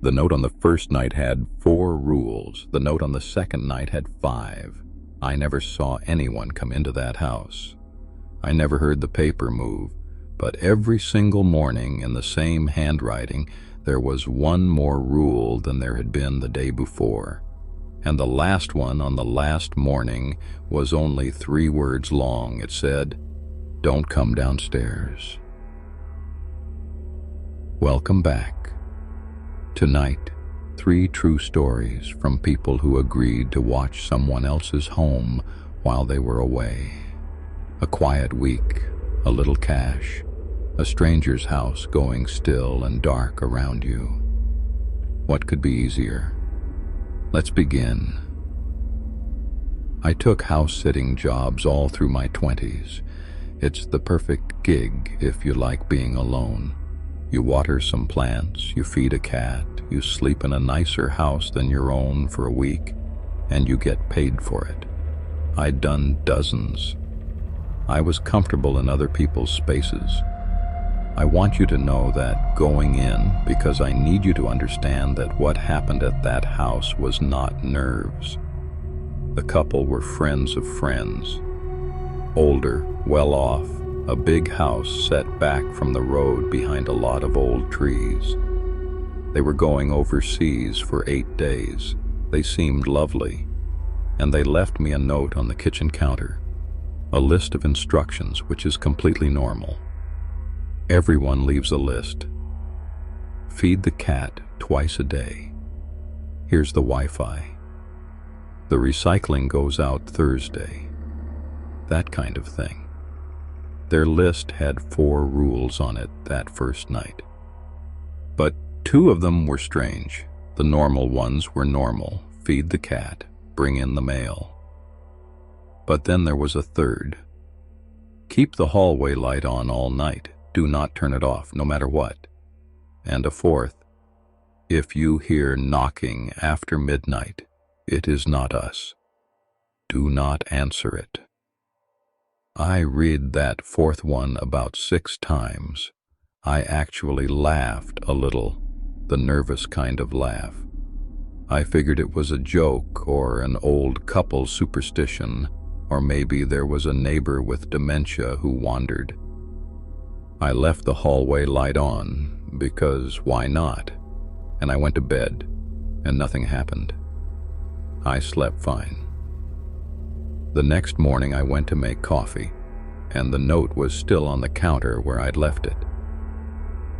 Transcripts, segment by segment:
The note on the first night had 4 rules. The note on the second night had 5. I never saw anyone come into that house. I never heard the paper move, but every single morning in the same handwriting, there was one more rule than there had been the day before. And the last one on the last morning was only 3 words long. It said, "Don't come downstairs." Welcome back. Tonight, 3 true stories from people who agreed to watch someone else's home while they were away. A quiet week, a little cash, a stranger's house going still and dark around you. What could be easier? Let's begin. I took house-sitting jobs all through my 20s. It's the perfect gig if you like being alone. You water some plants, you feed a cat, you sleep in a nicer house than your own for a week, and you get paid for it. I'd done dozens. I was comfortable in other people's spaces. I want you to know that going in, because I need you to understand that what happened at that house was not nerves. The couple were friends of friends. Older, well off, a big house set back from the road behind a lot of old trees. They were going overseas for 8 days. They seemed lovely, and they left me a note on the kitchen counter, a list of instructions, which is completely normal. Everyone leaves a list. Feed the cat twice a day. Here's the Wi-Fi. The recycling goes out Thursday. That kind of thing. Their list had 4 rules on it that first night. But 2 of them were strange. The normal ones were normal. Feed the cat, bring in the mail. But then there was a third. Keep the hallway light on all night. Do not turn it off, no matter what. And a fourth, if you hear knocking after midnight, it is not us. Do not answer it. I read that 4th one about 6 times. I actually laughed a little, the nervous kind of laugh. I figured it was a joke or an old couple superstition, or maybe there was a neighbor with dementia who wandered. I left the hallway light on, because why not? And I went to bed, and nothing happened. I slept fine. The next morning I went to make coffee, and the note was still on the counter where I'd left it.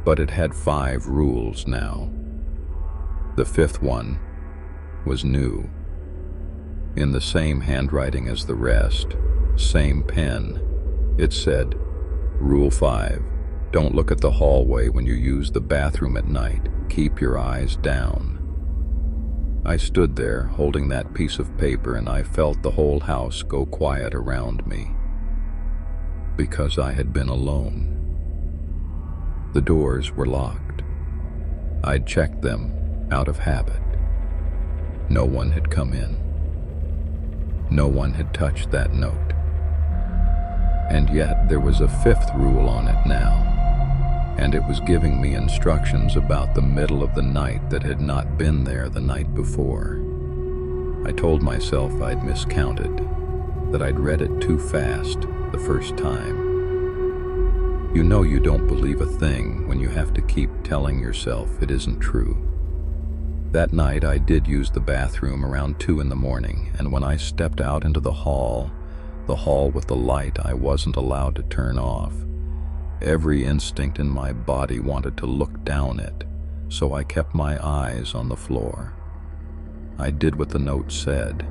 But it had 5 rules now. The 5th one was new. In the same handwriting as the rest, same pen, it said, Rule 5, don't look at the hallway when you use the bathroom at night. Keep your eyes down. I stood there holding that piece of paper, and I felt the whole house go quiet around me. Because I had been alone. The doors were locked. I'd checked them out of habit. No one had come in. No one had touched that note. And yet there was a 5th rule on it now, and it was giving me instructions about the middle of the night that had not been there the night before. I told myself I'd miscounted, that I'd read it too fast the first time. You know you don't believe a thing when you have to keep telling yourself it isn't true. That night I did use the bathroom around 2 in the morning, and when I stepped out into the hall with the light I wasn't allowed to turn off, every instinct in my body wanted to look down it, so I kept my eyes on the floor. I did what the note said,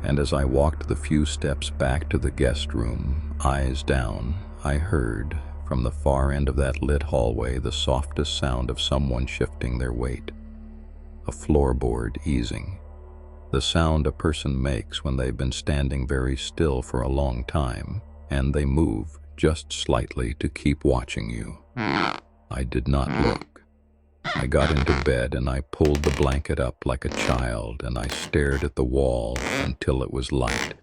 and as I walked the few steps back to the guest room, eyes down, I heard, from the far end of that lit hallway, the softest sound of someone shifting their weight. A floorboard easing. The sound a person makes when they've been standing very still for a long time, and they move just slightly to keep watching you. I did not look. I got into bed and I pulled the blanket up like a child, and I stared at the wall until it was light.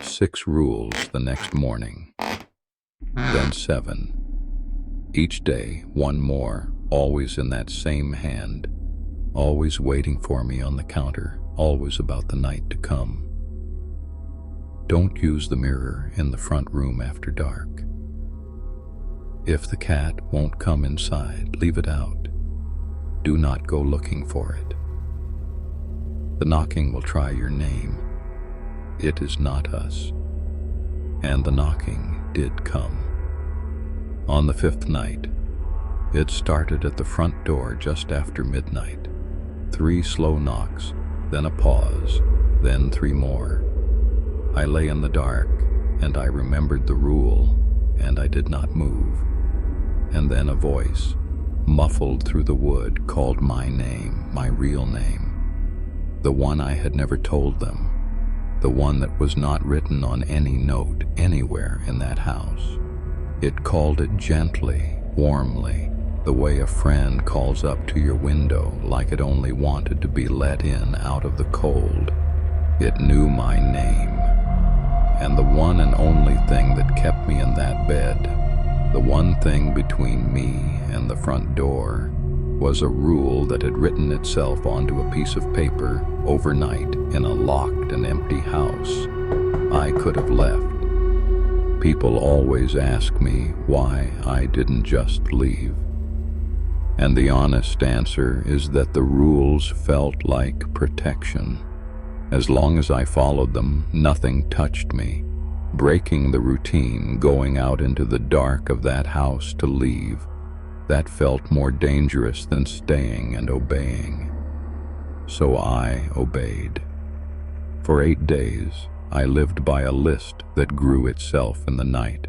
6 rules the next morning. Then 7. Each day, 1 more, always in that same hand, always waiting for me on the counter, always about the night to come. Don't use the mirror in the front room after dark. If the cat won't come inside, leave it out. Do not go looking for it. The knocking will try your name. It is not us. And the knocking did come. On the 5th night, it started at the front door just after midnight. 3 slow knocks, then a pause, then 3 more. I lay in the dark, and I remembered the rule, and I did not move. And then a voice, muffled through the wood, called my name, my real name. The one I had never told them, the one that was not written on any note anywhere in that house. It called it gently, warmly, the way a friend calls up to your window like it only wanted to be let in out of the cold. It knew my name, and the one and only thing that kept me in that bed, the one thing between me and the front door, was a rule that had written itself onto a piece of paper overnight in a locked and empty house. I could have left. People always ask me why I didn't just leave. And the honest answer is that the rules felt like protection. As long as I followed them, nothing touched me. Breaking the routine, going out into the dark of that house to leave, that felt more dangerous than staying and obeying. So I obeyed. For 8 days, I lived by a list that grew itself in the night.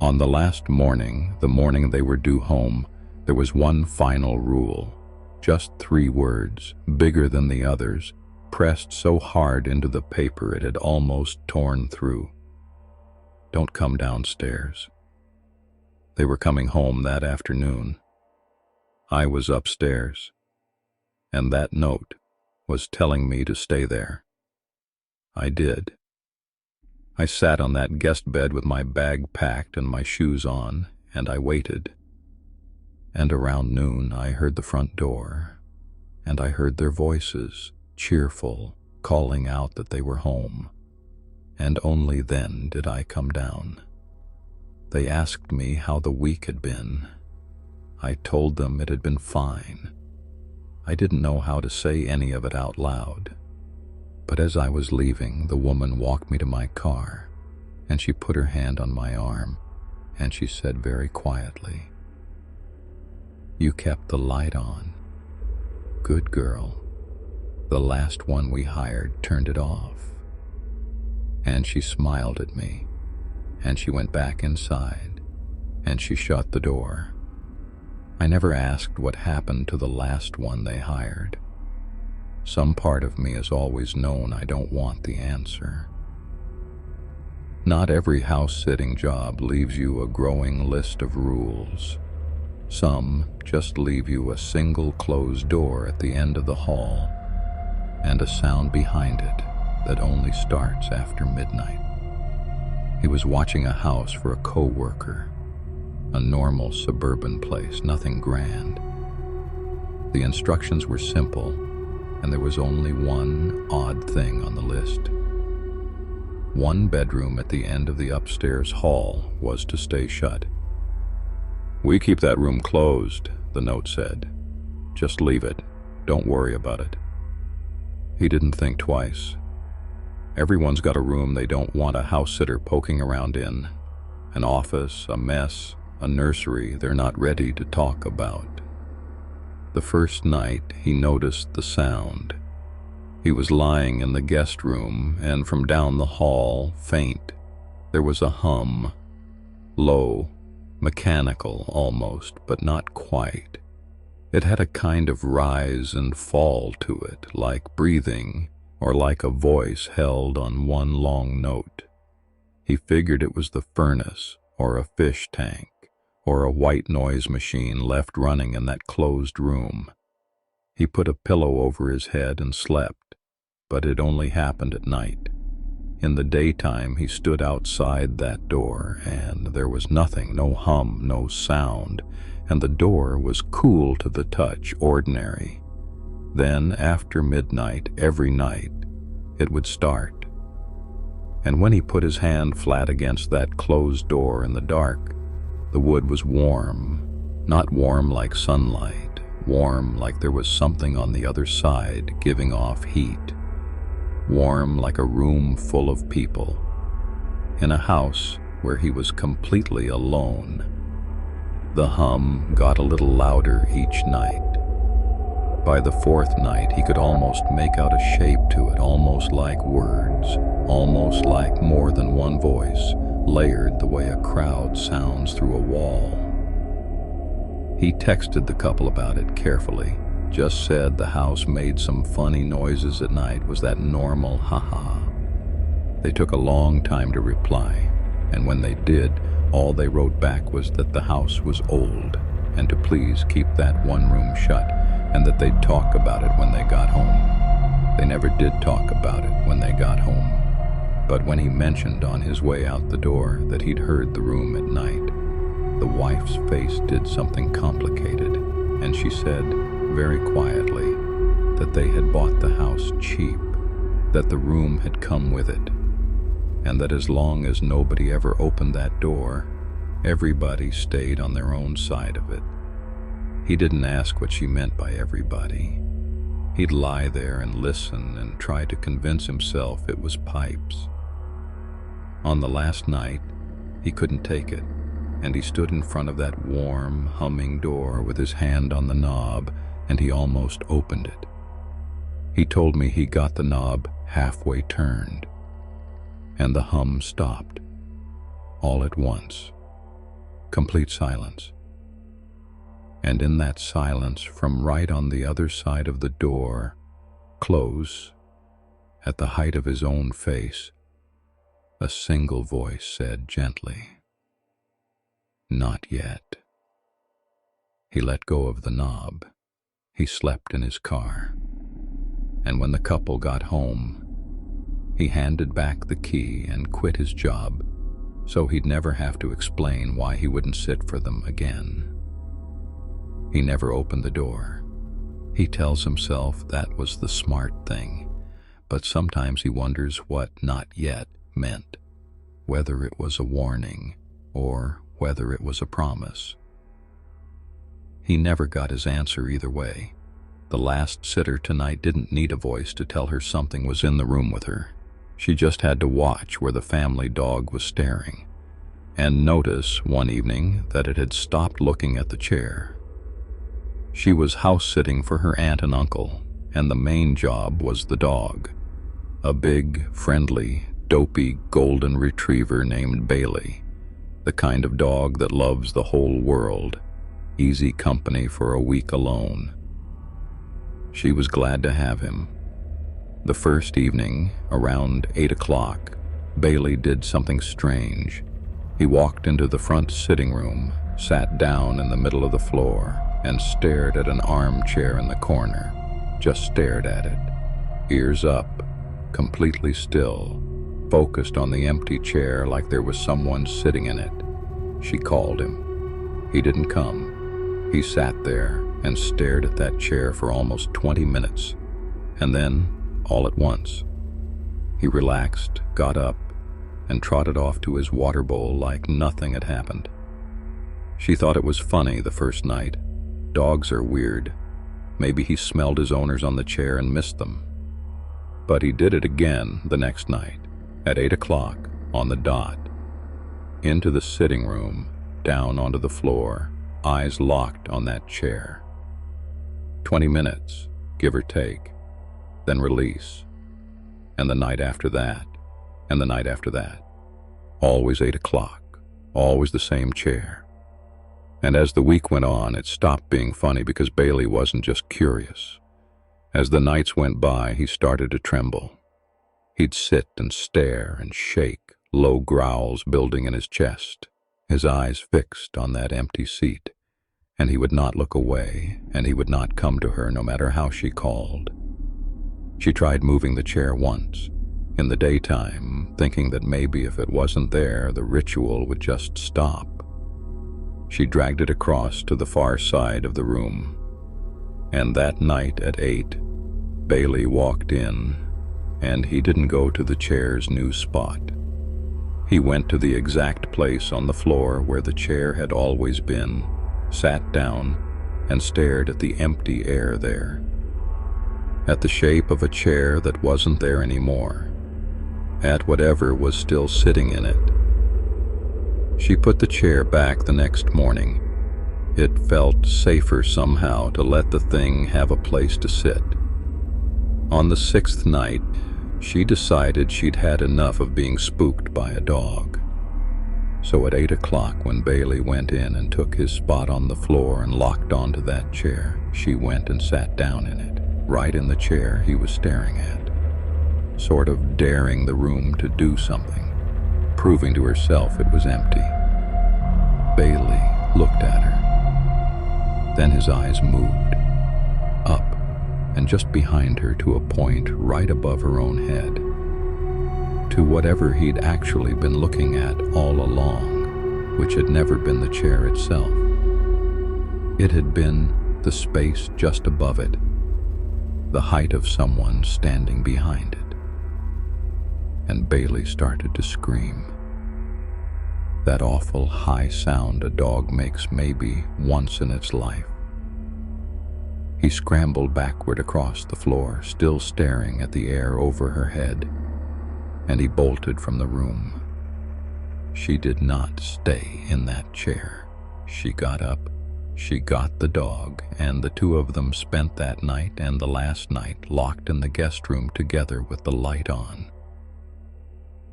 On the last morning, the morning they were due home, there was one final rule. Just 3 words, bigger than the others, pressed so hard into the paper it had almost torn through. Don't come downstairs. They were coming home that afternoon. I was upstairs, and that note was telling me to stay there. I did. I sat on that guest bed with my bag packed and my shoes on, and I waited. And around noon I heard the front door, and I heard their voices, cheerful, calling out that they were home. And only then did I come down. They asked me how the week had been. I told them it had been fine. I didn't know how to say any of it out loud. But as I was leaving, the woman walked me to my car, and she put her hand on my arm, and she said very quietly, "You kept the light on. Good girl. The last one we hired turned it off." And she smiled at me, and she went back inside, and she shut the door. I never asked what happened to the last one they hired. Some part of me has always known I don't want the answer. Not every house-sitting job leaves you a growing list of rules. Some just leave you a single closed door at the end of the hall, and a sound behind it that only starts after midnight. He was watching a house for a co-worker, a normal suburban place, nothing grand. The instructions were simple, and there was only one odd thing on the list. One bedroom at the end of the upstairs hall was to stay shut. "We keep that room closed," the note said. "Just leave it. Don't worry about it." He didn't think twice. Everyone's got a room they don't want a house sitter poking around in. An office, a mess, a nursery they're not ready to talk about. The first night he noticed the sound. He was lying in the guest room, and from down the hall, faint, there was a hum. Low, mechanical almost, but not quite. It had a kind of rise and fall to it, like breathing, or like a voice held on one long note. He figured it was the furnace, or a fish tank, or a white noise machine left running in that closed room. He put a pillow over his head and slept, but it only happened at night. In the daytime he stood outside that door, and there was nothing, no hum, no sound, and the door was cool to the touch, ordinary. Then, after midnight, every night, it would start. And when he put his hand flat against that closed door in the dark, the wood was warm, not warm like sunlight, warm like there was something on the other side giving off heat, warm like a room full of people, in a house where he was completely alone. The hum got a little louder each night. By the fourth night, he could almost make out a shape to it, almost like words, almost like more than one voice, layered the way a crowd sounds through a wall. He texted the couple about it carefully, just said the house made some funny noises at night. Was that normal? Haha. They took a long time to reply, and when they did, all they wrote back was that the house was old, and to please keep that one room shut, and that they'd talk about it when they got home. They never did talk about it when they got home. But when he mentioned on his way out the door that he'd heard the room at night, the wife's face did something complicated, and she said, very quietly, that they had bought the house cheap, that the room had come with it, and that as long as nobody ever opened that door, everybody stayed on their own side of it. He didn't ask what she meant by everybody. He'd lie there and listen and try to convince himself it was pipes. On the last night, he couldn't take it, and he stood in front of that warm, humming door with his hand on the knob, and he almost opened it. He told me he got the knob halfway turned, and the hum stopped, all at once. Complete silence. And in that silence, from right on the other side of the door, close, at the height of his own face, a single voice said gently, "Not yet." He let go of the knob. He slept in his car. And when the couple got home, he handed back the key and quit his job, so he'd never have to explain why he wouldn't sit for them again. He never opened the door. He tells himself that was the smart thing, but sometimes he wonders what "not yet" meant, whether it was a warning or whether it was a promise. He never got his answer either way. The last sitter tonight didn't need a voice to tell her something was in the room with her. She just had to watch where the family dog was staring, and notice one evening that it had stopped looking at the chair. She was house-sitting for her aunt and uncle, and the main job was the dog, a big, friendly, dopey golden retriever named Bailey, the kind of dog that loves the whole world, easy company for a week alone. She was glad to have him. The first evening, around 8 o'clock, Bailey did something strange. He walked into the front sitting room, sat down in the middle of the floor, and stared at an armchair in the corner. Just stared at it, ears up, completely still, focused on the empty chair like there was someone sitting in it. She called him. He didn't come. He sat there and stared at that chair for almost 20 minutes, and then, all at once, he relaxed, got up, and trotted off to his water bowl like nothing had happened. She thought it was funny the first night. Dogs are weird. Maybe he smelled his owners on the chair and missed them. But he did it again the next night, at 8 o'clock, on the dot. Into the sitting room, down onto the floor, eyes locked on that chair. 20 minutes, give or take, then release. And the night after that, and the night after that. Always 8 o'clock, always the same chair. And as the week went on, it stopped being funny because Bailey wasn't just curious. As the nights went by, he started to tremble. He'd sit and stare and shake, low growls building in his chest, his eyes fixed on that empty seat, and he would not look away, and he would not come to her no matter how she called. She tried moving the chair once, in the daytime, thinking that maybe if it wasn't there, the ritual would just stop. She dragged it across to the far side of the room. And that night at 8, Bailey walked in, and he didn't go to the chair's new spot. He went to the exact place on the floor where the chair had always been, sat down, and stared at the empty air there, at the shape of a chair that wasn't there anymore, at whatever was still sitting in it. She put the chair back the next morning. It felt safer somehow to let the thing have a place to sit. On the 6th night, she decided she'd had enough of being spooked by a dog. So at 8 o'clock, when Bailey went in and took his spot on the floor and locked onto that chair, she went and sat down in it, right in the chair he was staring at, sort of daring the room to do something, proving to herself it was empty. Bailey looked at her. Then his eyes moved, up, and just behind her to a point right above her own head, to whatever he'd actually been looking at all along, which had never been the chair itself. It had been the space just above it, the height of someone standing behind it. And Bailey started to scream. That awful high sound a dog makes maybe once in its life. He scrambled backward across the floor, still staring at the air over her head, and he bolted from the room. She did not stay in that chair. She got up, she got the dog, and the two of them spent that night and the last night locked in the guest room together with the light on.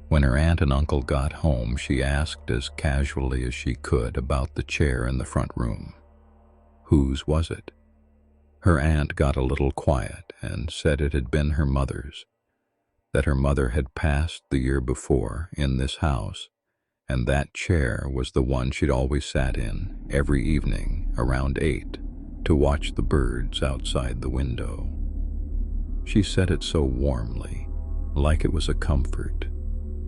When her aunt and uncle got home, she asked as casually as she could about the chair in the front room. Whose was it? Her aunt got a little quiet and said it had been her mother's, that her mother had passed the year before in this house, and that chair was the one she'd always sat in every evening around 8 to watch the birds outside the window. She said it so warmly, like it was a comfort,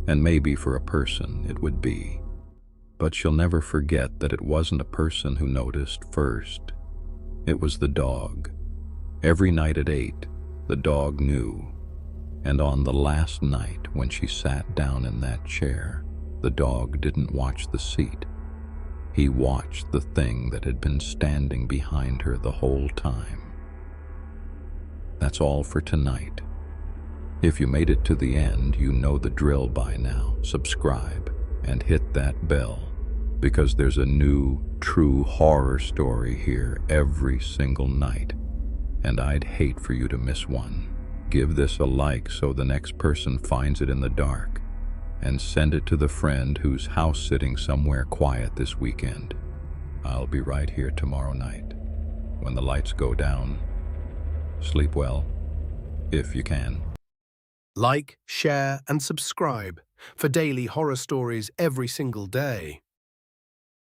and maybe for a person it would be. But she'll never forget that it wasn't a person who noticed first. It was the dog. Every night at 8, the dog knew. And on the last night when she sat down in that chair, the dog didn't watch the seat. He watched the thing that had been standing behind her the whole time. That's all for tonight. If you made it to the end, you know the drill by now. Subscribe and hit that bell, because there's a new, true horror story here every single night, and I'd hate for you to miss one. Give this a like so the next person finds it in the dark, and send it to the friend who's house-sitting somewhere quiet this weekend. I'll be right here tomorrow night. When the lights go down, sleep well, if you can. Like, share, and subscribe for daily horror stories every single day.